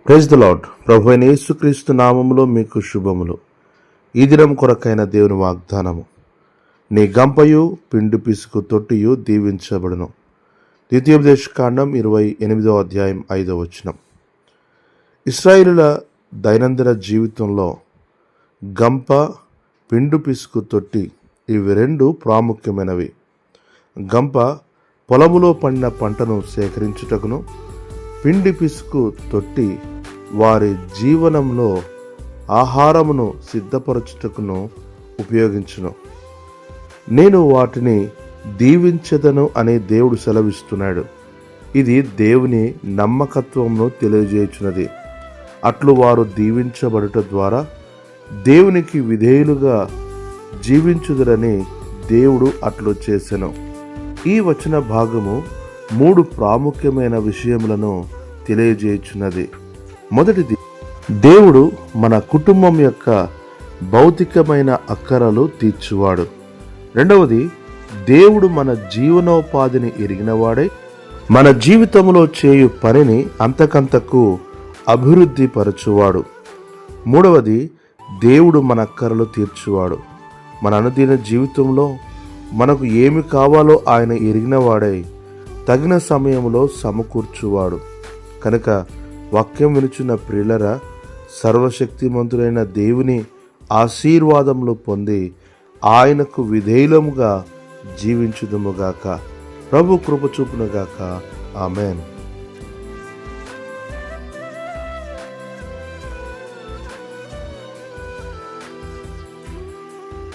Praise the lord. ప్రభు అయిన యేసుక్రీస్తు నామములో మీకు శుభములు. ఈ దినం కొరకైన దేవుని వాగ్దానము, నీ గంపయు పిండి పిసుకు తొట్టియు దీవించబడును. ద్వితీయోపదేశకాండం 28వ అధ్యాయం 5వ వచనం. ఇశ్రాయేలుల దైనందిన జీవితంలో గంప, పిండి పిసుకు తొట్టి ఇవి రెండు ప్రాముఖ్యమైనవి. గంప పొలములో పండిన పంటను సేకరించుటకును, పిండి పిసుకు తొట్టి వారి జీవనంలో ఆహారమును సిద్ధపరచుటకును ఉపయోగించును. నేను వాటిని దీవించదను అని దేవుడు సెలవిస్తున్నాడు. ఇది దేవుని నమ్మకత్వమును తెలియజేయుచున్నది. అట్లు వారు దీవించబడుట ద్వారా దేవునికి విధేయులుగా జీవించుదురని దేవుడు అట్లు చేసెను. ఈ వచన భాగము 3 ప్రాముఖ్యమైన విషయములను తెలియజేయుచున్నది. మొదటిది, దేవుడు మన కుటుంబం యొక్క భౌతికమైన అక్కరలు తీర్చువాడు. రెండవది, దేవుడు మన జీవనోపాధిని ఎరిగినవాడై మన జీవితంలో చేయు పనిని అంతకంతకు అభివృద్ధి పరచువాడు. మూడవది, దేవుడు మన అక్కరలు తీర్చువాడు. మన అనుదిన జీవితంలో మనకు ఏమి కావాలో ఆయన ఎరిగినవాడై తగిన సమయంలో సమకూర్చువాడు. కనుక వాక్యం వినుచున్న ప్రియులరా, సర్వశక్తిమంతుడైన దేవుని ఆశీర్వాదములు పొంది ఆయనకు విధేయులముగా జీవించుదుముగాక. ప్రభు కృప చూపునుగాక. ఆమేన్.